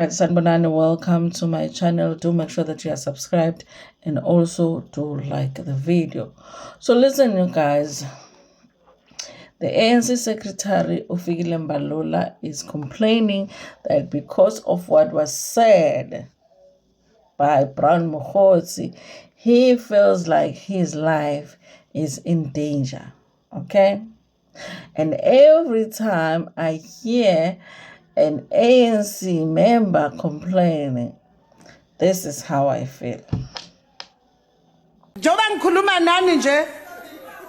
Sanbonani, welcome to my channel. Do make sure that you are subscribed and also do like the video. So listen, you guys, the ANC secretary Ufigile Mbalula is complaining that because of what was said by Brown Mogotsi, he feels like his life is in danger. Okay? And every time I hear an ANC member complaining, this is how I feel. Njoba ngikhuluma nani nje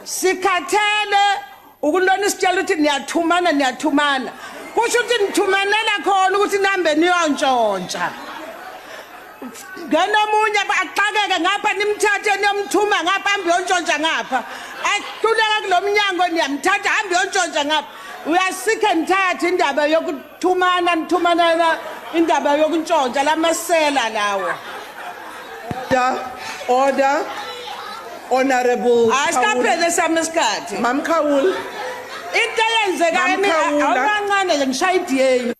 sikhathele ukulona isitshela ukuthi niyathumana kusho ukuthi nithumanela khona ukuthi nihambe niyontshontsha ngenomunye baxakeke ngapha nimthathe niyomthuma ngapha hambe yontshontsha ngapha ahluleka kulomnyango niyamthatha hambe yontshontsha ngapha uyasick and tired indaba nithumana indaba yokuntshontsha lamasela lawo. Order. Honorable Asiqaphele sami isikhathi. Mam Khawul. Into eyenzeka awukancane le ngishaya iDA.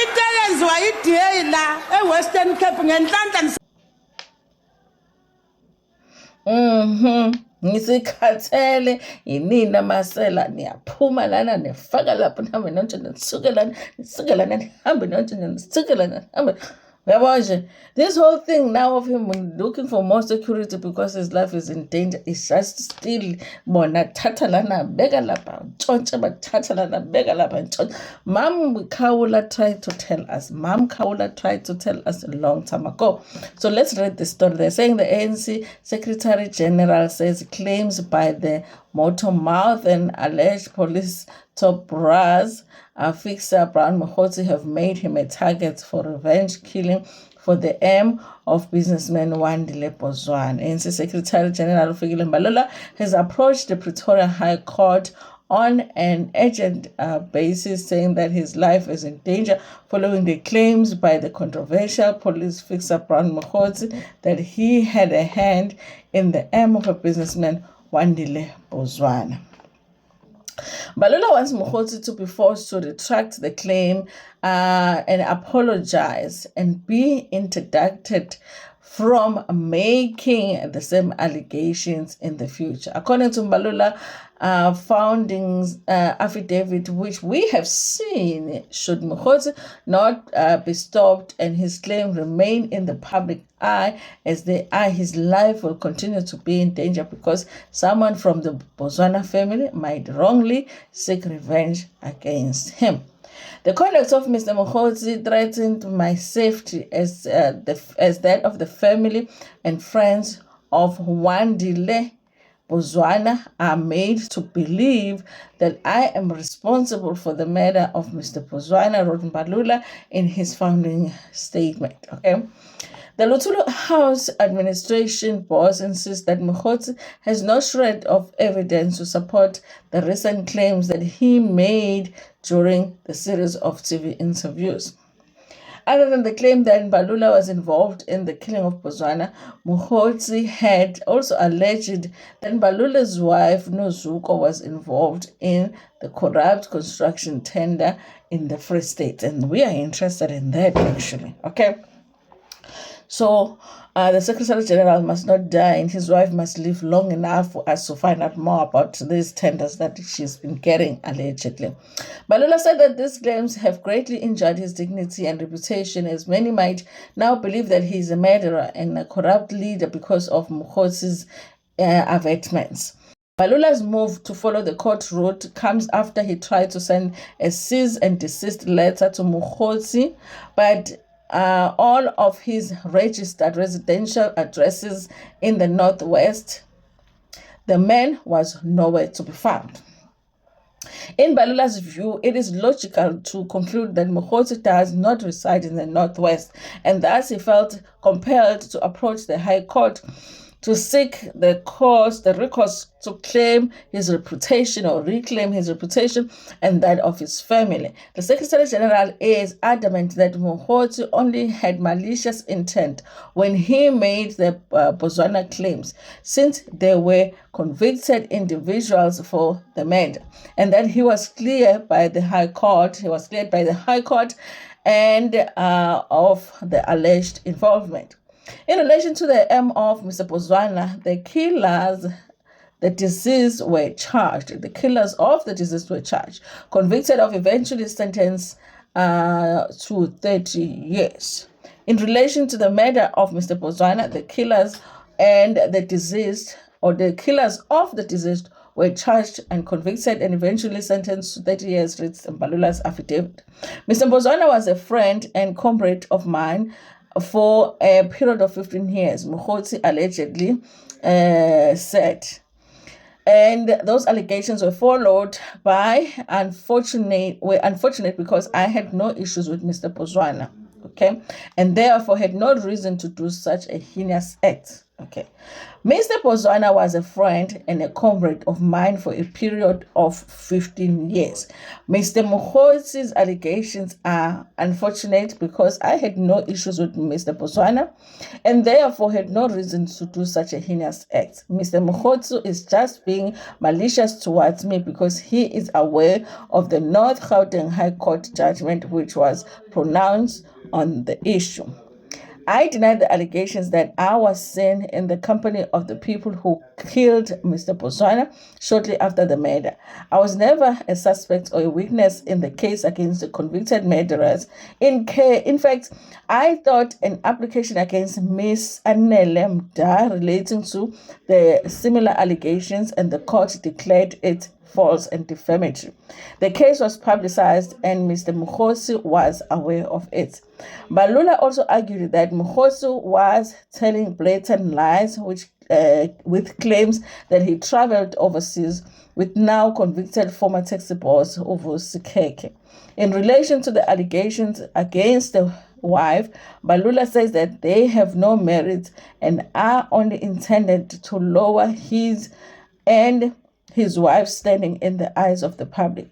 Into eyenziwa iDA la eWestern Cape ngenhlanhla Ngisikhathele yinina masela niyaphuma lana nifaka lapho nihambe nonke nisuke lana nihambe nonke nisuke lana nihambe. This whole thing now of him looking for more security because his life is in danger is just still bona thatha lana beka lapha ntshontsha bathatha lana beka lapha ntshontsha. Mam Khawula tried to tell us a long time ago. So let's read the story. They're saying the ANC Secretary General says claims by the motor mouth and alleged police top brass fixer Brown Mogotsi have made him a target for revenge killing for the aim of businessman Wandile Bozwana. ANC Secretary General Ufigile Mbalula has approached the Pretoria High Court on an urgent basis, saying that his life is in danger following the claims by the controversial police fixer Brown Mogotsi that he had a hand in the aim of a businessman Wandile Bozwana. Mbalula wants Mogotsi to be forced to retract the claim and apologize and be interdicted from making the same allegations in the future. According to Mbalula, founding's affidavit, which we have seen, should Mogotsi not be stopped and his claim remain in the public eye as his life will continue to be in danger because someone from the Bozwana family might wrongly seek revenge against him. The conduct of Mr. Mogotsi threatened my safety as that of the family and friends of Wandile Bozwana are made to believe that I am responsible for the murder of Mr. Bozwana, wrote Mbalula in his founding statement. Okay. The Lutulo House administration boss insists that Mogotsi has no shred of evidence to support the recent claims that he made during the series of TV interviews. Other than the claim that Mbalula was involved in the killing of Bozwana, Mogotsi had also alleged that Mbalula's wife, Nozuko, was involved in the corrupt construction tender in the Free State. And we are interested in that, actually. Okay? So the Secretary General must not die and his wife must live long enough for us to find out more about these tenders that she's been getting, allegedly. Mbalula said that these claims have greatly injured his dignity and reputation, as many might now believe that he is a murderer and a corrupt leader because of Mogotsi's avertments. Mbalula's move to follow the court route comes after he tried to send a cease and desist letter to Mogotsi, but all of his registered residential addresses in the Northwest, the man was nowhere to be found. In Mbalula's view, it is logical to conclude that Mogotsi does not reside in the Northwest, and thus he felt compelled to approach the High Court to seek the recourse to claim his reputation or reclaim his reputation and that of his family. The Secretary General is adamant that Mogotsi only had malicious intent when he made the Bozwana claims, since they were convicted individuals for the murder, and that he was cleared by the High Court. and of the alleged involvement. In relation to the aim of Mr. Pozwana, the deceased were charged. The killers of the deceased were charged, convicted of, eventually sentenced to 30 years. In relation to the murder of Mr. Pozwana, the killers and the deceased, or the killers of the deceased, were charged and convicted and eventually sentenced to 30 years, reads Mbalula's affidavit. Mr. Pozwana was a friend and comrade of mine for a period of 15 years, Mogotsi allegedly said. And those allegations were followed by unfortunate because I had no issues with Mr. Pozwana, okay, and therefore had no reason to do such a heinous act, okay. Mr. Pozwana was a friend and a comrade of mine for a period of 15 years. Mr. Mogotsi's allegations are unfortunate because I had no issues with Mr. Pozwana and therefore had no reason to do such a heinous act. Mr. Mogotsi is just being malicious towards me because he is aware of the North Gauteng High Court judgment which was pronounced on the issue. I deny the allegations that I was seen in the company of the people who killed Mr. Pozwana shortly after the murder. I was never a suspect or a witness in the case against the convicted murderers. In fact, I thought an application against Miss Annele Mda relating to the similar allegations, and the court declared it false and defamatory. The case was publicized and Mr. Mogotsi was aware of it. Mbalula also argued that Mogotsi was telling blatant lies with claims that he traveled overseas with now convicted former taxi boss Uvusi Keke. In relation to the allegations against the wife, Mbalula says that they have no merit and are only intended to lower his and his wife's standing in the eyes of the public.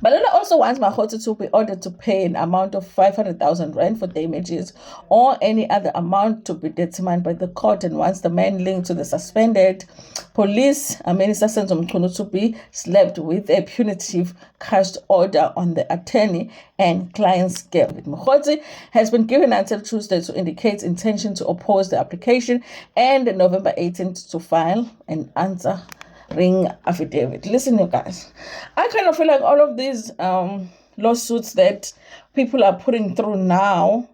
Mbalula also wants Mogotsi to be ordered to pay an amount of 500,000 rand for damages or any other amount to be determined by the court, and wants the man linked to the suspended police Minister Senzo Mchunu to be slapped with a punitive cash order on the attorney and client's guilt. Mogotsi has been given until Tuesday to indicate intention to oppose the application and November 18th to file an answer ring affidavit. Listen, you guys, I kind of feel like all of these lawsuits that people are putting through now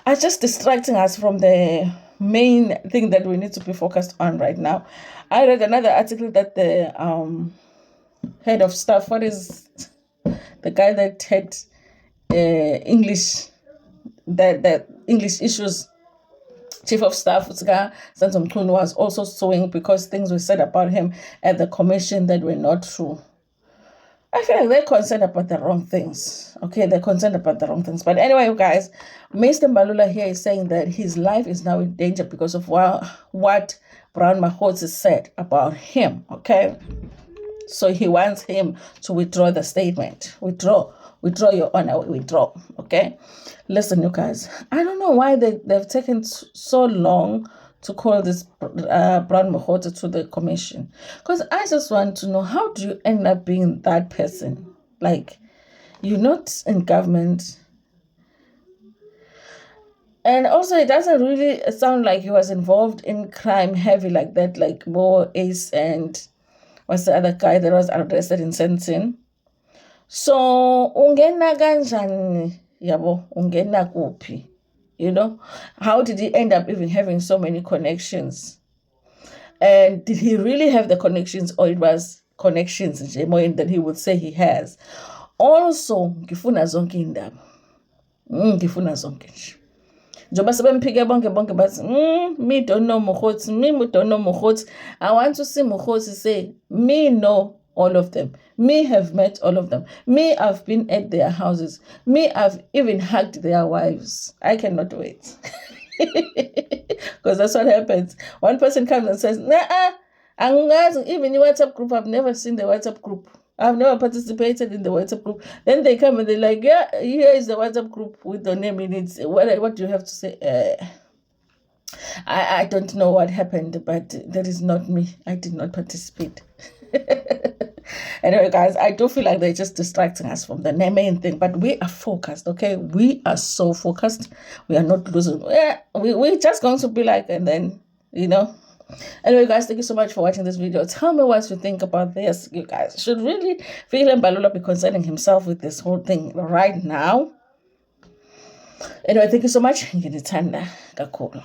are just distracting us from the main thing that we need to be focused on right now. I read another article that the head of staff, what is the guy that had English issues, Chief of Staff Senzo Mchunu, was also suing because things were said about him at the commission that were not true. I feel like they're concerned about the wrong things. Okay, they're concerned about the wrong things. But anyway, you guys, Mr. Mbalula here is saying that his life is now in danger because of what Brown Mogotsi said about him. Okay, so he wants him to withdraw the statement. Withdraw, Your Honor, withdraw. Okay, listen, you guys, I don't know why they've taken so long to call this Brown Mogotsi to the commission, because I just want to know, how do you end up being that person? Like, you're not in government, and also it doesn't really sound like he was involved in crime heavy like that, like Mo Ace and what's the other guy that was arrested in Sentin. So ungena kanjani yabo, ungena kuphi? You know, how did he end up even having so many connections? And did he really have the connections, or it was connections that he would say he has? Also, ngifuna zonke indaba. Ngifuna zonke nje. Njoba sebemphike bonke bathi, me don't know Mogotsi, me don't know Mogotsi. I want to see Mogotsi say, me know all of them. Me have met all of them. Me, I've been at their houses. Me, I've even hugged their wives. I cannot wait. Because that's what happens. One person comes and says, even your WhatsApp group, I've never seen the WhatsApp group. I've never participated in the WhatsApp group. Then they come and they're like, yeah, here is the WhatsApp group with the name in it. What do you have to say? I don't know what happened, but that is not me. I did not participate. Anyway, guys, I do feel like they're just distracting us from the main thing, but we are focused, okay? We are so focused. We are not losing. We're just going to be like, and then, Anyway, guys, thank you so much for watching this video. Tell me what you think about this. You guys should really feel Mbalula be concerning himself with this whole thing right now. Anyway, thank you so much. Ngithanda kakhulu.